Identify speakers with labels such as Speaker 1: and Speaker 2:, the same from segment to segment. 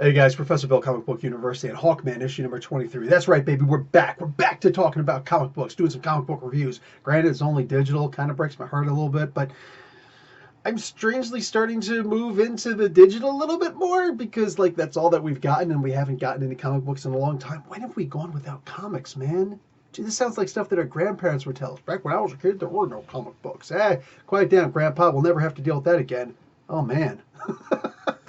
Speaker 1: Hey guys, Professor Bill, Comic Book University, and Hawkman issue number 23. That's right, baby, we're back. We're back to talking about comic books, doing some comic book reviews. Granted, it's only digital, kind of breaks my heart a little bit, but I'm strangely starting to move into the digital a little bit more because, like, that's all that we've gotten, and we haven't gotten any comic books in a long time. When have we gone without comics, man? Gee, this sounds like stuff that our grandparents would tell us. Back when I was a kid, there were no comic books. Quiet down, Grandpa. We'll never have to deal with that again. Oh, man.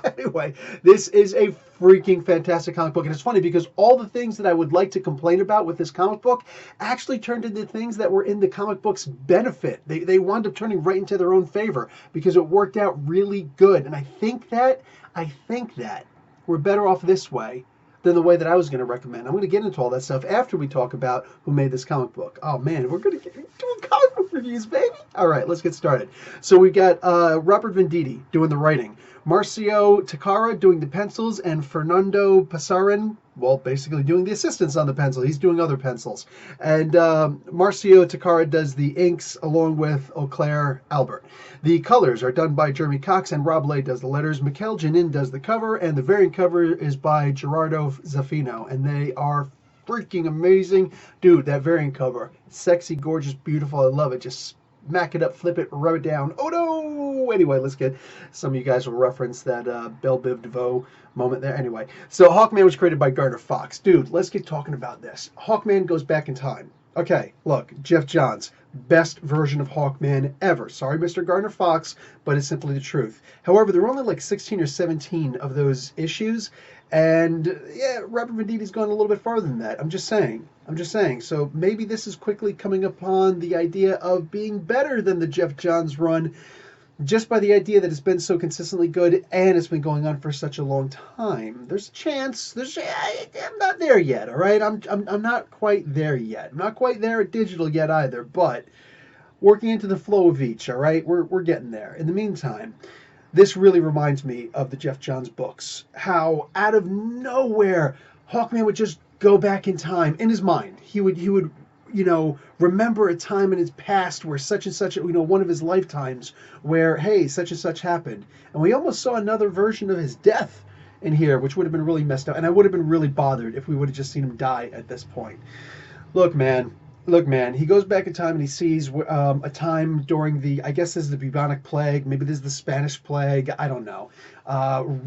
Speaker 1: Anyway, this is a freaking fantastic comic book. And it's funny because all the things that I would like to complain about with this comic book actually turned into things that were in the comic book's benefit. They wound up turning right into their own favor because it worked out really good. And I think that we're better off this way than the way that I was going to recommend. I'm going to get into all that stuff after we talk about who made this comic book. Oh man, we're going to get doing comic book reviews, baby. All right, let's get started. So we got Robert Venditti doing the writing, Marcio Takara doing the pencils, and Fernando Pasarin, well, basically doing the assistance on the pencil. He's doing other pencils. And Marcio Takara does the inks along with Auclair Albert. The colors are done by Jeremy Cox, and Rob Lay does the letters. Mikel Janin does the cover, and the variant cover is by Gerardo Zaffino. And they are freaking amazing. Dude, that variant cover, sexy, gorgeous, beautiful. I love it. Just smack it up, flip it, rub it down. Oh no! Anyway, let's get some of you guys will reference that Belle Biv DeVoe moment there. Anyway, so Hawkman was created by Gardner Fox. Dude, let's get talking about this. Hawkman goes back in time. Okay, look, Jeff Johns, best version of Hawkman ever. Sorry, Mr. Gardner Fox, but it's simply the truth. However, there were only like 16 or 17 of those issues, and yeah, Robert Venditti's gone a little bit farther than that. I'm just saying. So maybe this is quickly coming upon the idea of being better than the Jeff Johns run, just by the idea that it's been so consistently good and it's been going on for such a long time. There's a chance. I'm not there yet. All right, I'm not quite there yet. I'm not quite there at digital yet either. But working into the flow of each. All right, we're getting there. In the meantime, this really reminds me of the Jeff Johns books. How out of nowhere Hawkman would just go back in time in his mind. He would remember a time in his past where such and such, one of his lifetimes where, hey, such and such happened. And we almost saw another version of his death in here, which would have been really messed up. And I would have been really bothered if we would have just seen him die at this point. Look, man. He goes back in time and he sees a time during I guess this is the bubonic plague, maybe this is the Spanish plague, I don't know.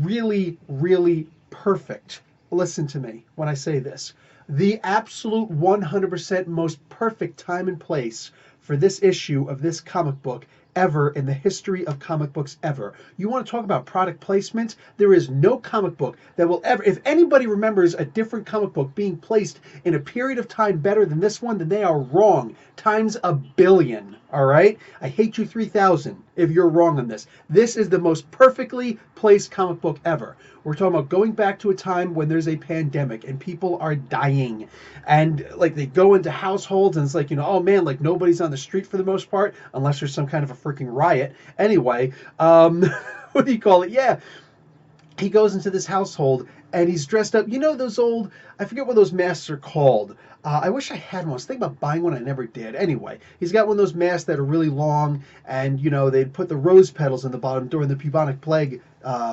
Speaker 1: Really, really perfect. Listen to me when I say this. The absolute 100% most perfect time and place for this issue of this comic book ever in the history of comic books ever. You want to talk about product placement? There is no comic book that will ever, if anybody remembers a different comic book being placed in a period of time better than this one, then they are wrong. Times a billion, all right? I hate you 3,000 if you're wrong on this. This is the most perfectly placed comic book ever. We're talking about going back to a time when there's a pandemic and people are dying. And like they go into households and it's like, oh man, like nobody's on the street for the most part, unless there's some kind of a freaking riot. Anyway, what do you call it? Yeah. He goes into this household and he's dressed up. Those old, I forget what those masks are called. I wish I had one. I was thinking about buying one. I never did. Anyway, he's got one of those masks that are really long and, they'd put the rose petals in the bottom during the bubonic plague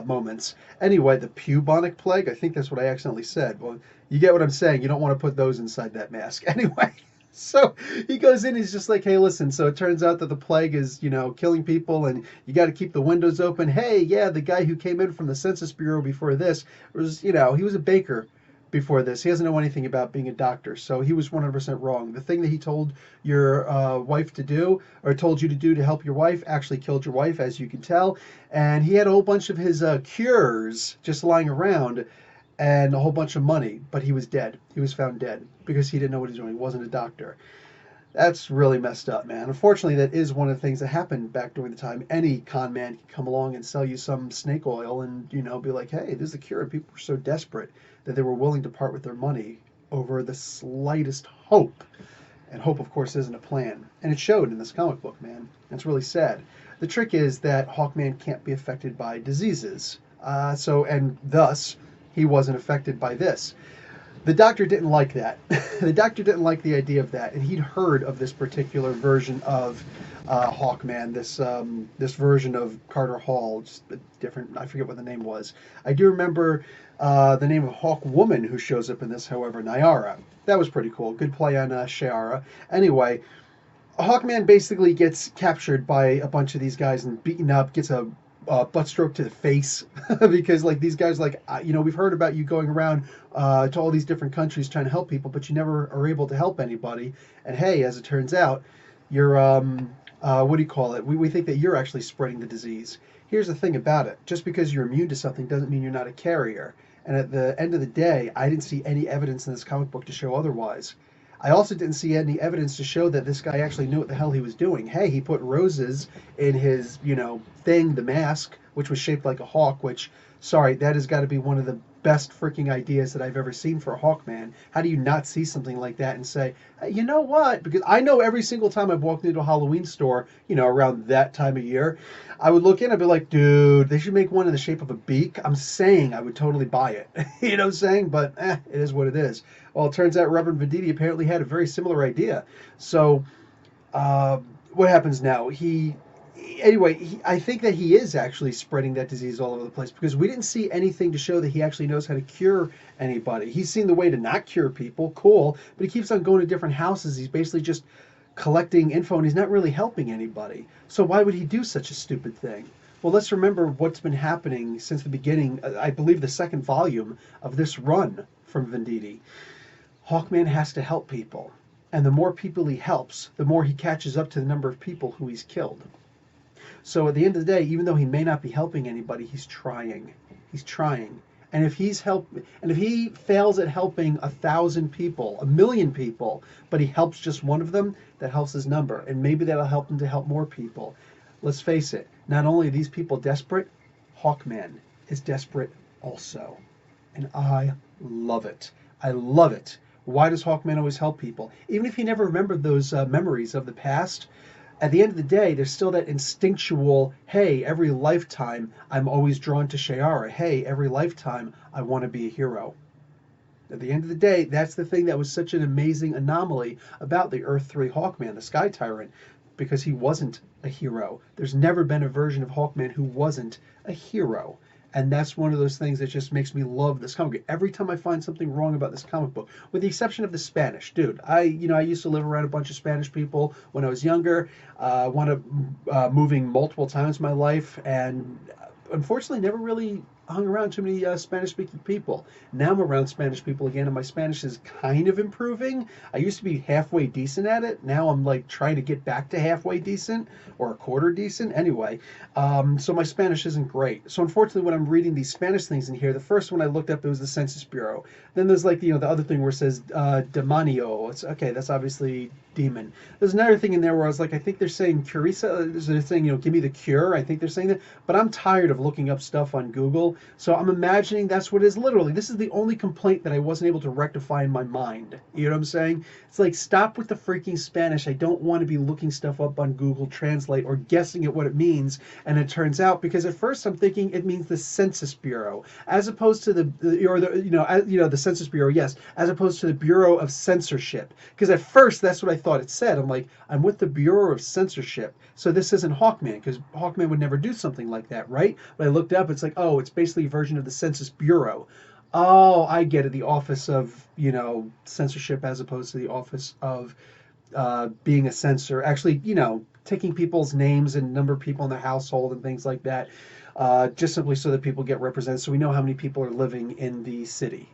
Speaker 1: moments. Anyway, the bubonic plague, I think that's what I accidentally said. Well, you get what I'm saying. You don't want to put those inside that mask. Anyway. So he goes in, he's just like, hey, listen, so it turns out that the plague is, killing people and you got to keep the windows open. Hey, yeah, the guy who came in from the Census Bureau before this was, he was a baker before this. He doesn't know anything about being a doctor, so he was 100% wrong. The thing that he told your wife to do, or told you to do to help your wife, actually killed your wife, as you can tell. And he had a whole bunch of his cures just lying around and a whole bunch of money, but he was dead. He was found dead because he didn't know what he was doing. He wasn't a doctor. That's really messed up, man. Unfortunately, that is one of the things that happened back during the time. Any con man can come along and sell you some snake oil and, be like, hey, this is the cure. And people were so desperate that they were willing to part with their money over the slightest hope. And hope, of course, isn't a plan. And it showed in this comic book, man. It's really sad. The trick is that Hawkman can't be affected by diseases. And thus, he wasn't affected by this. The doctor didn't like that. The doctor didn't like the idea of that, and he'd heard of this particular version of Hawkman, this version of Carter Hall, just a different. I forget what the name was. I do remember the name of Hawkwoman who shows up in this, however, Nyara. That was pretty cool. Good play on Shiara. Anyway, Hawkman basically gets captured by a bunch of these guys and beaten up, gets a butt stroke to the face because like these guys like we've heard about you going around to all these different countries trying to help people, but you never are able to help anybody. And hey, as it turns out, you're what do you call it? We think that you're actually spreading the disease. Here's the thing about it: just because you're immune to something doesn't mean you're not a carrier. And at the end of the day, I didn't see any evidence in this comic book to show otherwise. I also didn't see any evidence to show that this guy actually knew what the hell he was doing. Hey, he put roses in his, thing, the mask, which was shaped like a hawk, which, sorry, that has got to be one of the best freaking ideas that I've ever seen for a Hawkman. How do you not see something like that and say, hey, you know what? Because I know every single time I've walked into a Halloween store, around that time of year, I would look in, I'd be like, dude, they should make one in the shape of a beak. I'm saying I would totally buy it. You know what I'm saying? But it is what it is. Well, it turns out Reverend Venditti apparently had a very similar idea. So, what happens now? I think that he is actually spreading that disease all over the place because we didn't see anything to show that he actually knows how to cure anybody. He's seen the way to not cure people, cool, but he keeps on going to different houses. He's basically just collecting info and he's not really helping anybody. So why would he do such a stupid thing? Well, let's remember what's been happening since the beginning, I believe the second volume of this run from Venditti. Hawkman has to help people. And the more people he helps, the more he catches up to the number of people who he's killed. So at the end of the day, even though he may not be helping anybody, he's trying. He's trying. And if he fails at helping 1,000 people, 1,000,000 people, but he helps just one of them, that helps his number. And maybe that'll help him to help more people. Let's face it, not only are these people desperate, Hawkman is desperate also. And I love it. I love it. Why does Hawkman always help people? Even if he never remembered those memories of the past, at the end of the day, there's still that instinctual, hey, every lifetime I'm always drawn to Shiara. Hey, every lifetime I want to be a hero. At the end of the day, that's the thing that was such an amazing anomaly about the Earth 3 Hawkman, the Sky Tyrant, because he wasn't a hero. There's never been a version of Hawkman who wasn't a hero. And that's one of those things that just makes me love this comic book. Every time I find something wrong about this comic book, with the exception of the Spanish, dude, I used to live around a bunch of Spanish people when I was younger. Wound up moving multiple times in my life, and unfortunately never really hung around too many Spanish-speaking people. Now I'm around Spanish people again, and my Spanish is kind of improving. I used to be halfway decent at it. Now I'm like trying to get back to halfway decent or a quarter decent. Anyway, so my Spanish isn't great. So unfortunately, when I'm reading these Spanish things in here, the first one I looked up, it was the Census Bureau. Then there's like the other thing where it says demonio. It's okay. That's obviously demon. There's another thing in there where I was like, I think they're saying curisa. They're saying, give me the cure. I think they're saying that. But I'm tired of looking up stuff on Google. So I'm imagining that's what it is. Literally, this is the only complaint that I wasn't able to rectify in my mind. You know what I'm saying? It's like, stop with the freaking Spanish. I don't want to be looking stuff up on Google Translate or guessing at what it means. And it turns out, because at first I'm thinking it means the Census Bureau, as opposed to the Census Bureau, yes, as opposed to the Bureau of Censorship. Because at first that's what I thought it said. I'm like, I'm with the Bureau of Censorship. So this isn't Hawkman, because Hawkman would never do something like that, right? But I looked up, it's like, oh, it's basically a version of the Census Bureau. Oh, I get it. The office of, censorship as opposed to the office of being a censor. Actually, taking people's names and number of people in their household and things like that. Just simply so that people get represented, so we know how many people are living in the city.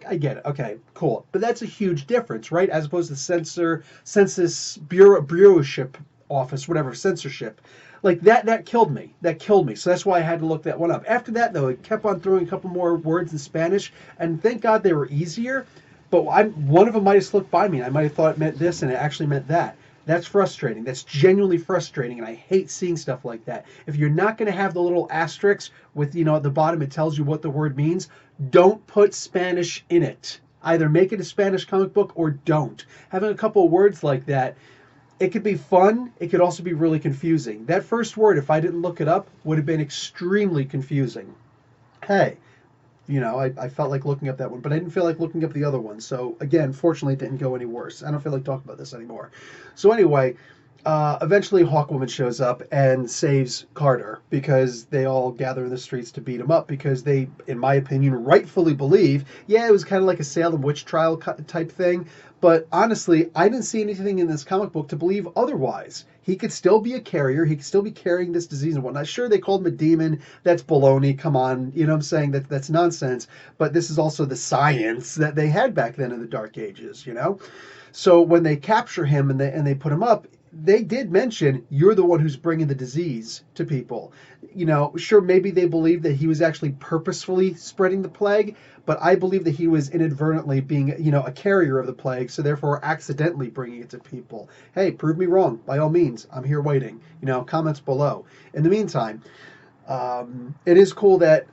Speaker 1: I get it. Okay, cool. But that's a huge difference, right? As opposed to census bureauship office, whatever, censorship. Like that killed me. That killed me. So that's why I had to look that one up. After that, though, it kept on throwing a couple more words in Spanish, and thank God they were easier. But one of them might have slipped by me. I might have thought it meant this, and it actually meant that. That's frustrating. That's genuinely frustrating, and I hate seeing stuff like that. If you're not going to have the little asterisk with, at the bottom it tells you what the word means, don't put Spanish in it. Either make it a Spanish comic book or don't. Having a couple of words like that, it could be fun. It could also be really confusing. That first word, if I didn't look it up, would have been extremely confusing. Hey, I felt like looking up that one, but I didn't feel like looking up the other one. So again, fortunately, it didn't go any worse. I don't feel like talking about this anymore. So anyway, Eventually, Hawkwoman shows up and saves Carter because they all gather in the streets to beat him up because they, in my opinion, rightfully believe, yeah, it was kind of like a Salem witch trial type thing. But honestly, I didn't see anything in this comic book to believe otherwise. He could still be a carrier. He could still be carrying this disease and whatnot. Sure, they called him a demon. That's baloney. Come on. You know what I'm saying? That's nonsense. But this is also the science that they had back then in the Dark Ages, you know? So when they capture him and they put him up, they did mention you're the one who's bringing the disease to people. You know, sure, maybe they believed that he was actually purposefully spreading the plague, but I believe that he was inadvertently being, you know, a carrier of the plague, so therefore accidentally bringing it to people. Hey, prove me wrong. By all means, I'm here waiting. You know, comments below. In the meantime, it is cool that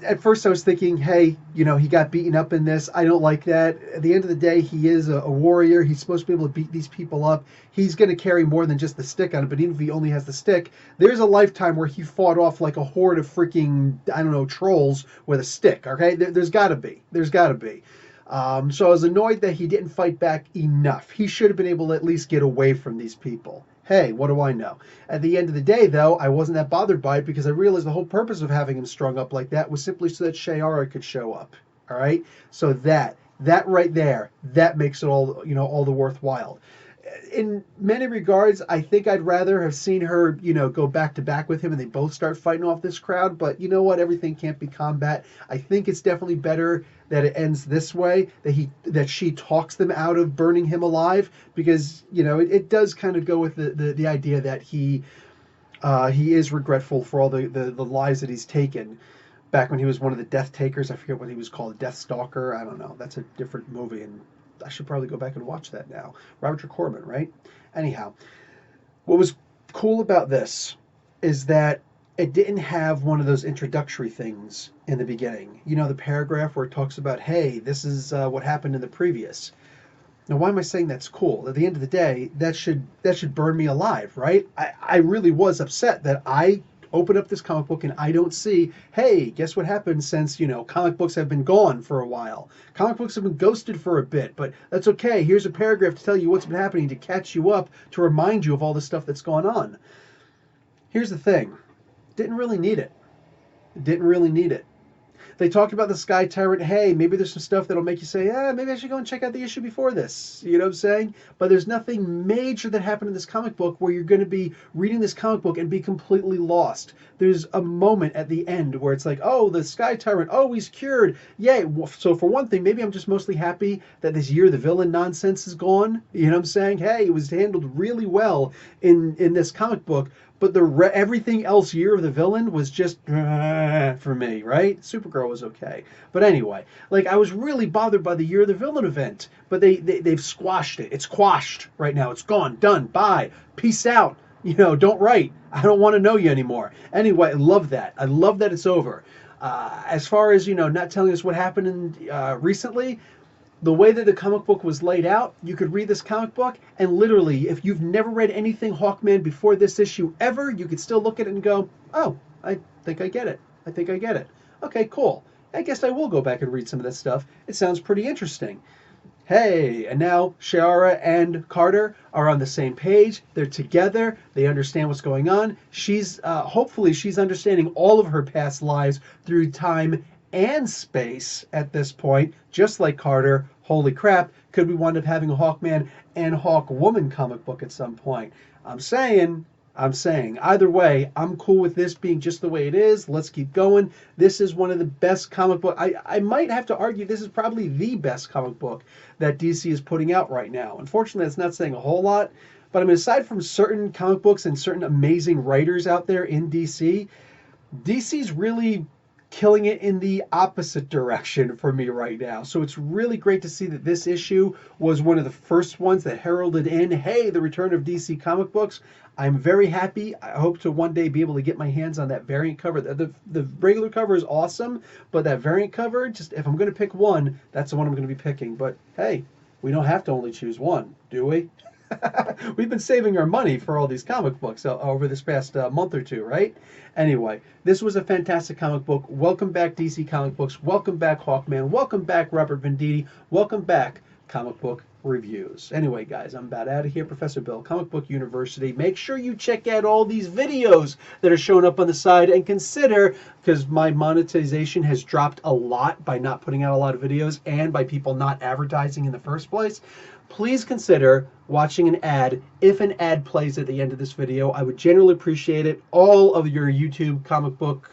Speaker 1: at first I was thinking, hey, you know, he got beaten up in this. I don't like that. At the end of the day, he is a warrior. He's supposed to be able to beat these people up. He's going to carry more than just the stick on it. But even if he only has the stick, there's a lifetime where he fought off like a horde of freaking, I don't know, trolls with a stick. Okay, there's got to be. There's got to be. So I was annoyed that he didn't fight back enough. He should have been able to at least get away from these people. Hey, what do I know? At the end of the day, though, I wasn't that bothered by it because I realized the whole purpose of having him strung up like that was simply so that Shiera could show up. All right? So that right there, that makes it all, you know, all the worthwhile. In many regards, I think I'd rather have seen her, you know, go back to back with him and they both start fighting off this crowd. But you know what? Everything can't be combat. I think it's definitely better that it ends this way, that she talks them out of burning him alive, because, you know, it does kind of go with the idea that he is regretful for all the lives that he's taken. Back when he was one of the Death Takers, I forget what he was called, Death Stalker. I don't know. That's a different movie, and I should probably go back and watch that now. Robert Corman, right? Anyhow, what was cool about this is that it didn't have one of those introductory things in the beginning. You know, the paragraph where it talks about, hey, this is what happened in the previous. Now, why am I saying that's cool? At the end of the day, that should burn me alive, right? I really was upset that I open up this comic book and I don't see, hey, guess what happened since, you know, comic books have been gone for a while. Comic books have been ghosted for a bit, but that's okay. Here's a paragraph to tell you what's been happening, to catch you up, to remind you of all the stuff that's gone on. Here's the thing. Didn't really need it. Didn't really need it. They talked about the Sky Tyrant. Hey, maybe there's some stuff that'll make you say, maybe I should go and check out the issue before this. You know what I'm saying? But there's nothing major that happened in this comic book where you're going to be reading this comic book and be completely lost. There's a moment at the end where it's like, oh, the Sky Tyrant, oh, he's cured. Yay. So for one thing, maybe I'm just mostly happy that this Year the Villain nonsense is gone. You know what I'm saying? Hey, it was handled really well in this comic book. But everything else Year of the Villain was just for me, right? Supergirl was okay. But anyway, like, I was really bothered by the Year of the Villain event. But they've squashed it. It's quashed right now. It's gone. Done. Bye. Peace out. You know, don't write. I don't want to know you anymore. Anyway, I love that. I love that it's over. As far as, you know, not telling us what happened recently, the way that the comic book was laid out, you could read this comic book, and literally, if you've never read anything Hawkman before this issue ever, you could still look at it and go, oh, I think I get it. I think I get it. Okay, cool. I guess I will go back and read some of this stuff. It sounds pretty interesting. Hey, and now Shiera and Carter are on the same page. They're together. They understand what's going on. Hopefully she's understanding all of her past lives through time and space at this point, just like Carter. Holy crap, could we wind up having a Hawkman and Hawkwoman comic book at some point? I'm saying, either way, I'm cool with this being just the way it is. Let's keep going. This is one of the best comic book. I might have to argue this is probably the best comic book that DC is putting out right now. Unfortunately, that's not saying a whole lot, but I mean, aside from certain comic books and certain amazing writers out there in DC, DC's really killing it in the opposite direction for me right now. So it's really great to see that this issue was one of the first ones that heralded in, hey, the return of DC comic books. I'm very happy. I hope to one day be able to get my hands on that variant cover. The regular cover is awesome, but that variant cover, just if I'm going to pick one, that's the one I'm going to be picking. But hey, we don't have to only choose one, do we? We've been saving our money for all these comic books over this past month or two, right? Anyway, this was a fantastic comic book. Welcome back, DC Comic Books. Welcome back, Hawkman. Welcome back, Robert Venditti. Welcome back, comic book reviews. Anyway, guys, I'm about out of here. Professor Bill, Comic Book University. Make sure you check out all these videos that are showing up on the side, and consider, because my monetization has dropped a lot by not putting out a lot of videos and by people not advertising in the first place, please consider watching an ad. If an ad plays at the end of this video, I would generally appreciate it. All of your YouTube comic book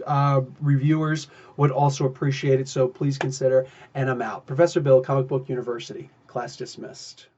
Speaker 1: reviewers would also appreciate it, so please consider. And I'm out. Professor Bill, Comic Book University. Class dismissed.